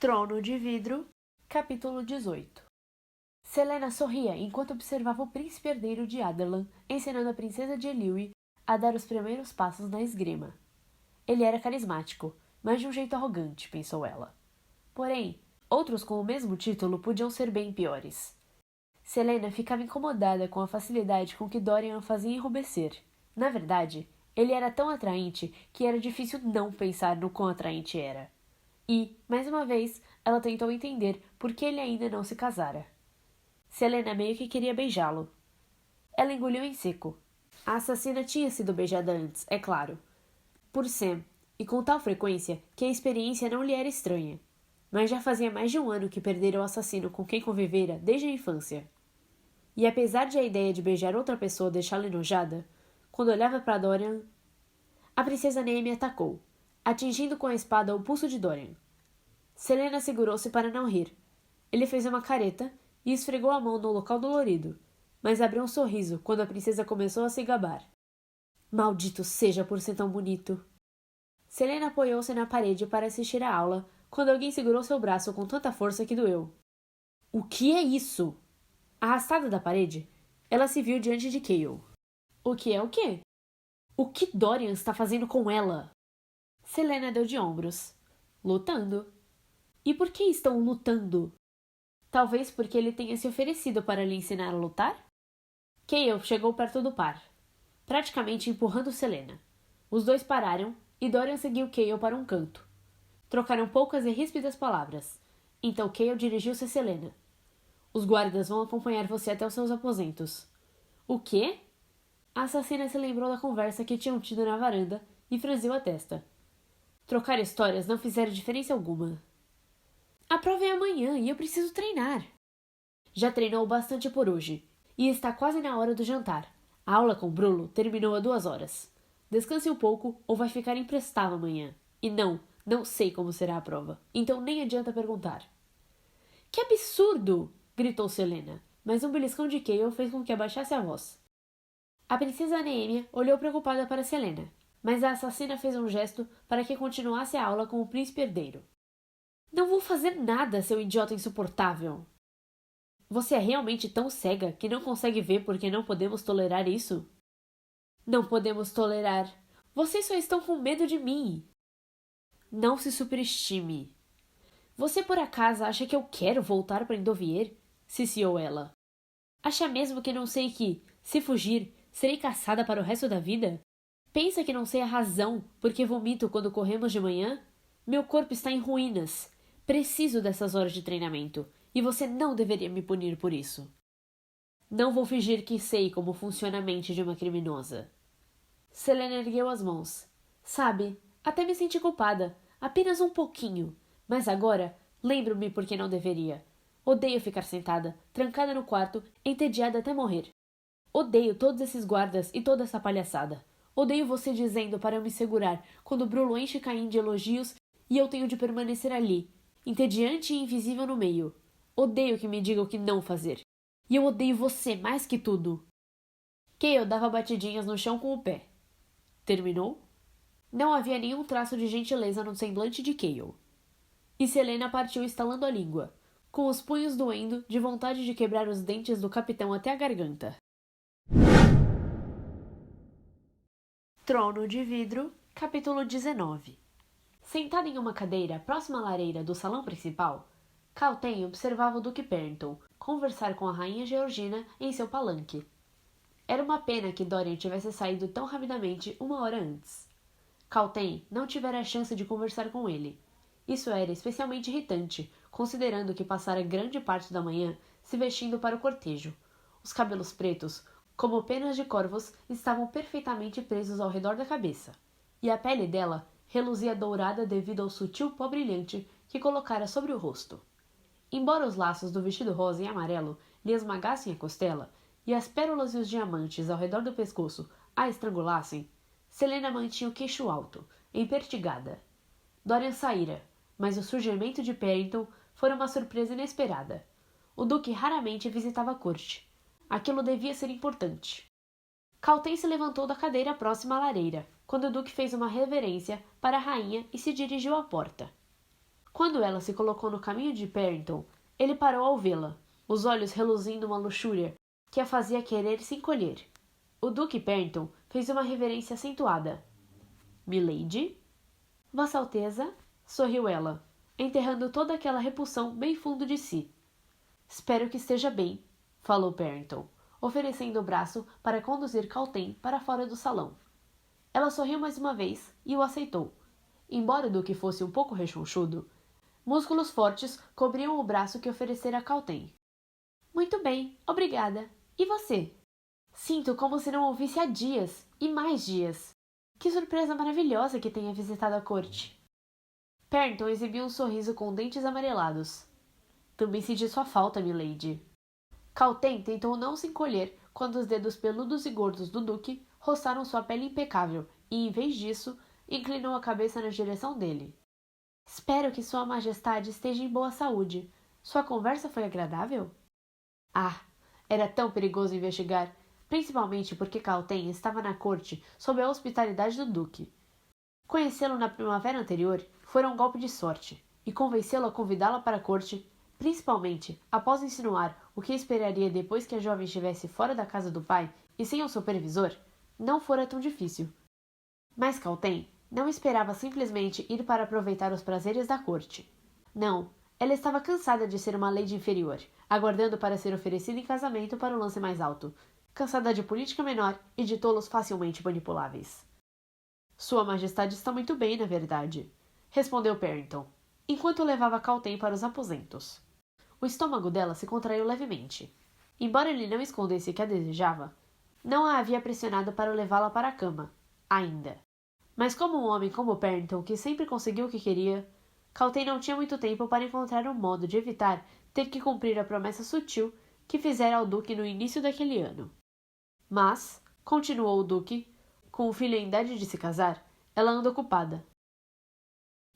Trono de Vidro, capítulo 18. Selena sorria enquanto observava o príncipe herdeiro de Adarlan ensinando a princesa de Eliwi a dar os primeiros passos na esgrima. Ele era carismático, mas de um jeito arrogante, pensou ela. Porém, outros com o mesmo título podiam ser bem piores. Selena ficava incomodada com a facilidade com que Dorian a fazia enrubescer. Na verdade, ele era tão atraente que era difícil não pensar no quão atraente era. E, mais uma vez, ela tentou entender por que ele ainda não se casara. Selena meio que queria beijá-lo. Ela engoliu em seco. A assassina tinha sido beijada antes, é claro. Por Sam, e com tal frequência que a experiência não lhe era estranha. Mas já fazia mais de um ano que perdera o assassino com quem convivera desde a infância. E apesar de a ideia de beijar outra pessoa deixá-la enojada, quando olhava para Dorian, a princesa Naomi atacou, atingindo com a espada o pulso de Dorian. Selena segurou-se para não rir. Ele fez uma careta e esfregou a mão no local dolorido, mas abriu um sorriso quando a princesa começou a se gabar. Maldito seja por ser tão bonito! Selena apoiou-se na parede para assistir à aula quando alguém segurou seu braço com tanta força que doeu. O que é isso? Arrastada da parede, ela se viu diante de Cale. O que é o quê? O que Dorian está fazendo com ela? Selena deu de ombros. Lutando. E por que estão lutando? Talvez porque ele tenha se oferecido para lhe ensinar a lutar? Cale chegou perto do par, praticamente empurrando Selena. Os dois pararam e Dorian seguiu Cale para um canto. Trocaram poucas e ríspidas palavras. Então Cale dirigiu-se a Selena. Os guardas vão acompanhar você até os seus aposentos. O quê? A assassina se lembrou da conversa que tinham tido na varanda e franziu a testa. Trocar histórias não fizeram diferença alguma. A prova é amanhã e eu preciso treinar. Já treinou bastante por hoje. E está quase na hora do jantar. A aula com Brulo terminou há 2 horas. Descanse um pouco ou vai ficar imprestável amanhã. E não sei como será a prova. Então nem adianta perguntar. Que absurdo! Gritou Selena. Mas um beliscão de Cale fez com que abaixasse a voz. A princesa Anémia olhou preocupada para Selena. Mas a assassina fez um gesto para que continuasse a aula com o príncipe herdeiro. Não vou fazer nada, seu idiota insuportável. Você é realmente tão cega que não consegue ver porque não podemos tolerar isso? Não podemos tolerar. Vocês só estão com medo de mim. Não se superestime. Você por acaso acha que eu quero voltar para Endovier? Ciciou ela. Acha mesmo que não sei que, se fugir, serei caçada para o resto da vida? Pensa que não sei a razão por que vomito quando corremos de manhã? Meu corpo está em ruínas. Preciso dessas horas de treinamento, e você não deveria me punir por isso. Não vou fingir que sei como funciona a mente de uma criminosa. Selena ergueu as mãos. Sabe, até me senti culpada, apenas um pouquinho, mas agora lembro-me por que não deveria. Odeio ficar sentada, trancada no quarto, entediada até morrer. Odeio todos esses guardas e toda essa palhaçada. Odeio você dizendo para eu me segurar quando Brulo enche Caim de elogios e eu tenho de permanecer ali, entediante e invisível no meio. Odeio que me digam o que não fazer. E eu odeio você mais que tudo. Cale dava batidinhas no chão com o pé. Terminou? Não havia nenhum traço de gentileza no semblante de Cale. E Selena partiu estalando a língua, com os punhos doendo de vontade de quebrar os dentes do capitão até a garganta. Trono de Vidro, capítulo 19. Sentada em uma cadeira próxima à lareira do salão principal, Calten observava o Duque Perrington conversar com a rainha Georgina em seu palanque. Era uma pena que Dorian tivesse saído tão rapidamente 1 hora antes. Calten não tivera a chance de conversar com ele. Isso era especialmente irritante, considerando que passara grande parte da manhã se vestindo para o cortejo. Os cabelos pretos, como penas de corvos, estavam perfeitamente presos ao redor da cabeça, e a pele dela reluzia dourada devido ao sutil pó brilhante que colocara sobre o rosto. Embora os laços do vestido rosa e amarelo lhe esmagassem a costela, e as pérolas e os diamantes ao redor do pescoço a estrangulassem, Selena mantinha o queixo alto, empertigada. Dorian saíra, mas o surgimento de Perrington fora uma surpresa inesperada. O duque raramente visitava a corte. Aquilo devia ser importante. Calten se levantou da cadeira próxima à lareira, quando o duque fez uma reverência para a rainha e se dirigiu à porta. Quando ela se colocou no caminho de Perrington, ele parou ao vê-la, os olhos reluzindo uma luxúria que a fazia querer se encolher. O Duque Perrington fez uma reverência acentuada. Milady? Vossa Alteza? Sorriu ela, enterrando toda aquela repulsão bem fundo de si. Espero que esteja bem, falou Perrington, oferecendo o braço para conduzir Caltem para fora do salão. Ela sorriu mais uma vez e o aceitou. Embora o Duque fosse um pouco rechonchudo, músculos fortes cobriam o braço que oferecera a Caltem. Muito bem, obrigada. E você? Sinto como se não ouvisse há dias, e mais dias. Que surpresa maravilhosa que tenha visitado a corte. Perrington exibiu um sorriso com dentes amarelados. Também senti sua falta, milady. Caltem tentou não se encolher quando os dedos peludos e gordos do Duque roçaram sua pele impecável e, em vez disso, inclinou a cabeça na direção dele. Espero que Sua Majestade esteja em boa saúde. Sua conversa foi agradável? Ah, era tão perigoso investigar, principalmente porque Caltem estava na corte sob a hospitalidade do Duque. Conhecê-lo na primavera anterior fora um golpe de sorte, e convencê-lo a convidá-la para a corte, principalmente após insinuar o que esperaria depois que a jovem estivesse fora da casa do pai e sem o supervisor, não fora tão difícil. Mas Caltem não esperava simplesmente ir para aproveitar os prazeres da corte. Não, ela estava cansada de ser uma lady inferior, aguardando para ser oferecida em casamento para o lance mais alto, cansada de política menor e de tolos facilmente manipuláveis. Sua Majestade está muito bem, na verdade, respondeu Perrington, enquanto levava Caltem para os aposentos. O estômago dela se contraiu levemente. Embora ele não escondesse que a desejava, não a havia pressionado para levá-la para a cama, ainda. Mas como um homem como Perrington, que sempre conseguiu o que queria, Caltem não tinha muito tempo para encontrar um modo de evitar ter que cumprir a promessa sutil que fizera ao Duque no início daquele ano. Mas, continuou o Duque, com o filho em idade de se casar, ela anda ocupada.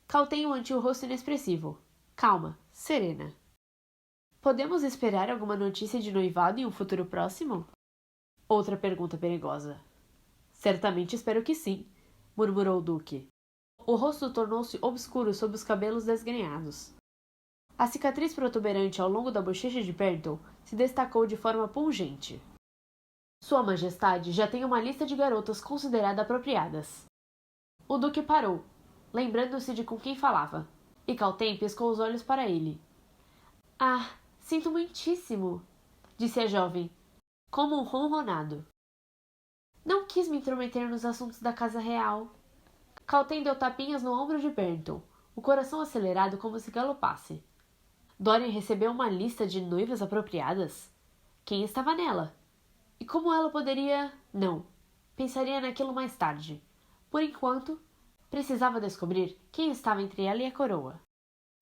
Caltem mantinha o rosto inexpressivo, calma, serena. Podemos esperar alguma notícia de noivado em um futuro próximo? Outra pergunta perigosa. Certamente espero que sim, murmurou o Duque. O rosto tornou-se obscuro sob os cabelos desgrenhados. A cicatriz protuberante ao longo da bochecha de Perrington se destacou de forma pungente. Sua Majestade já tem uma lista de garotas consideradas apropriadas. O Duque parou, lembrando-se de com quem falava, e Caltem piscou os olhos para ele. Ah, sinto muitíssimo, disse a jovem, como um ronronado. Não quis me intrometer nos assuntos da casa real. Caltem deu tapinhas no ombro de Perrington, o coração acelerado como se galopasse. Dorian recebeu uma lista de noivas apropriadas? Quem estava nela? E como ela poderia... Não. Pensaria naquilo mais tarde. Por enquanto, precisava descobrir quem estava entre ela e a coroa.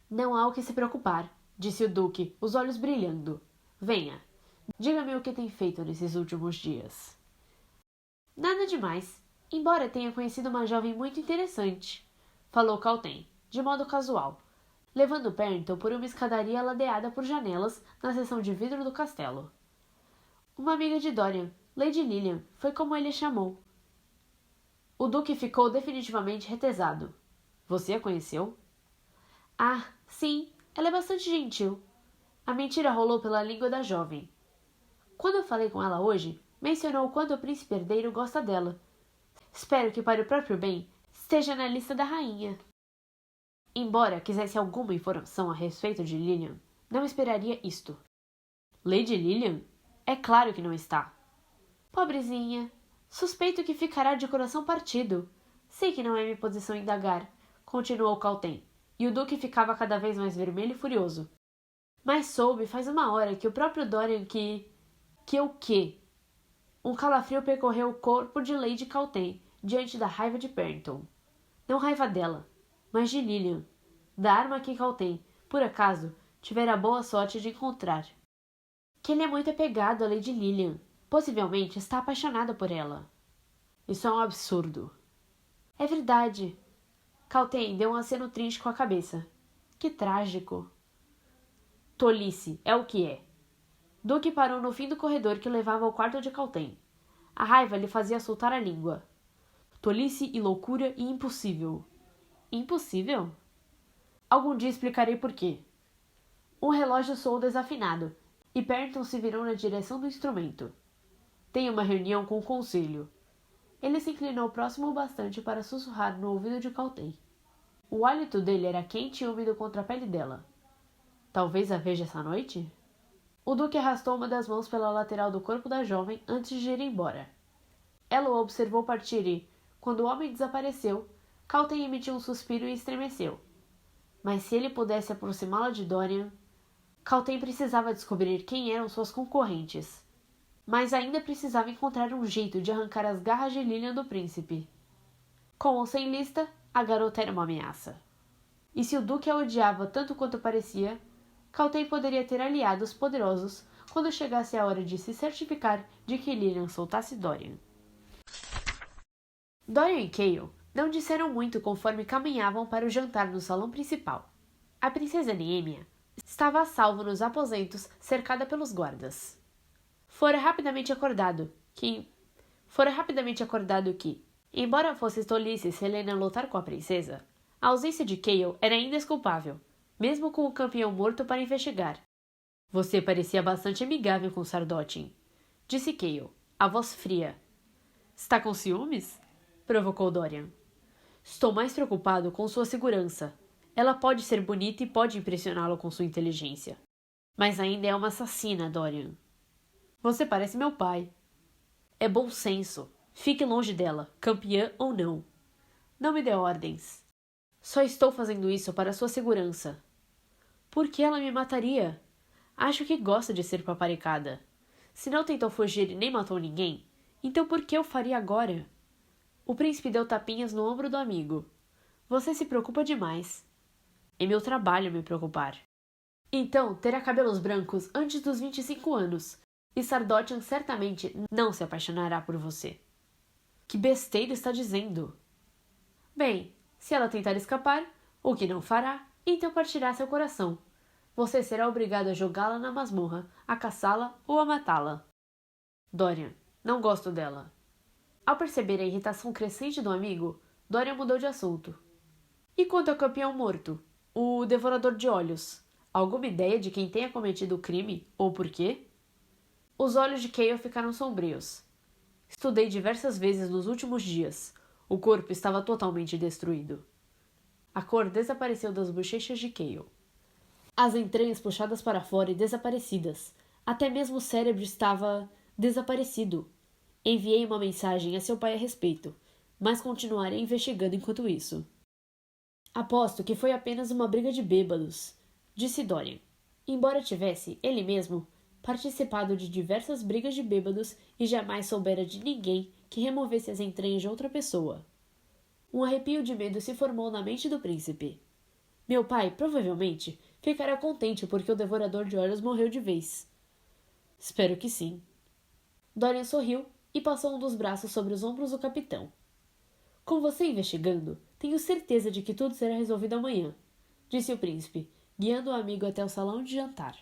Não há o que se preocupar, disse o Duque, os olhos brilhando. Venha, diga-me o que tem feito nesses últimos dias. Nada demais, embora tenha conhecido uma jovem muito interessante, falou Caltem, de modo casual, levando Perrington por uma escadaria ladeada por janelas na seção de vidro do castelo. Uma amiga de Dorian, Lady Lilian, foi como ele a chamou. O Duque ficou definitivamente retesado. Você a conheceu? Ah, sim, ela é bastante gentil. A mentira rolou pela língua da jovem. Quando eu falei com ela hoje, mencionou o quanto o príncipe herdeiro gosta dela. Espero que, para o próprio bem, esteja na lista da rainha. Embora quisesse alguma informação a respeito de Lilian, não esperaria isto. Lady Lilian? É claro que não está. Pobrezinha. Suspeito que ficará de coração partido. Sei que não é minha posição indagar, continuou Caltem, e o Duque ficava cada vez mais vermelho e furioso. Mas soube faz uma hora que o próprio Dorian que o quê? Um calafrio percorreu o corpo de Lady Caltem diante da raiva de Perrington. Não raiva dela, mas de Lilian, da arma que Caltem, por acaso, tivera a boa sorte de encontrar. Que ele é muito apegado a Lady Lilian. Possivelmente está apaixonado por ela. Isso é um absurdo. É verdade. Caltem deu um aceno triste com a cabeça. Que trágico. Tolice, é o que é. Duque parou no fim do corredor que levava ao quarto de Caltem. A raiva lhe fazia soltar a língua. Tolice e loucura e impossível. Impossível? Algum dia explicarei por quê. Um relógio soou desafinado, e Perrington se virou na direção do instrumento. Tenho uma reunião com o conselho. Ele se inclinou próximo o bastante para sussurrar no ouvido de Caltei. O hálito dele era quente e úmido contra a pele dela. Talvez a veja essa noite? O duque arrastou uma das mãos pela lateral do corpo da jovem antes de ir embora. Ela o observou partir e, quando o homem desapareceu, Caltei emitiu um suspiro e estremeceu. Mas se ele pudesse aproximá-la de Dorian... Caltei precisava descobrir quem eram suas concorrentes. Mas ainda precisava encontrar um jeito de arrancar as garras de Lilian do príncipe. Com ou sem lista, a garota era uma ameaça. E se o duque a odiava tanto quanto parecia, Caltei poderia ter aliados poderosos quando chegasse a hora de se certificar de que Lilian soltasse Dorian. Dorian e Cale não disseram muito conforme caminhavam para o jantar no salão principal. A princesa Neemia estava a salvo nos aposentos, cercada pelos guardas. Fora rapidamente acordado que, embora fosse tolice Selena lutar com a princesa, a ausência de Cale era indesculpável, mesmo com o campeão morto para investigar. Você parecia bastante amigável com Sardotin, disse Cale, a voz fria. Está com ciúmes? Provocou Dorian. Estou mais preocupado com sua segurança. Ela pode ser bonita e pode impressioná-lo com sua inteligência. Mas ainda é uma assassina, Dorian. Você parece meu pai. É bom senso. Fique longe dela, campeã ou não. Não me dê ordens. Só estou fazendo isso para sua segurança. Por que ela me mataria? Acho que gosta de ser paparicada. Se não tentou fugir e nem matou ninguém, então por que eu faria agora? O príncipe deu tapinhas no ombro do amigo. Você se preocupa demais. É meu trabalho me preocupar. Então terá cabelos brancos antes dos 25 anos, e Sardotin certamente não se apaixonará por você. Que besteira está dizendo? Bem, se ela tentar escapar, o que não fará, então partirá seu coração. Você será obrigado a jogá-la na masmorra, a caçá-la ou a matá-la. Dorian, não gosto dela. Ao perceber a irritação crescente do amigo, Dorian mudou de assunto. E quanto ao campeão morto, o devorador de olhos? Alguma ideia de quem tenha cometido o crime ou por quê? Os olhos de Cale ficaram sombrios. Estudei diversas vezes nos últimos dias. O corpo estava totalmente destruído. A cor desapareceu das bochechas de Cale. As entranhas puxadas para fora e desaparecidas. Até mesmo o cérebro estava desaparecido. Enviei uma mensagem a seu pai a respeito, mas continuarei investigando enquanto isso. Aposto que foi apenas uma briga de bêbados, disse Dorian. Embora tivesse, ele mesmo, participado de diversas brigas de bêbados e jamais soubera de ninguém que removesse as entranhas de outra pessoa. Um arrepio de medo se formou na mente do príncipe. Meu pai, provavelmente, ficará contente porque o devorador de olhos morreu de vez. Espero que sim. Dorian sorriu e passou um dos braços sobre os ombros do capitão. Com você investigando, tenho certeza de que tudo será resolvido amanhã, disse o príncipe, guiando o amigo até o salão de jantar.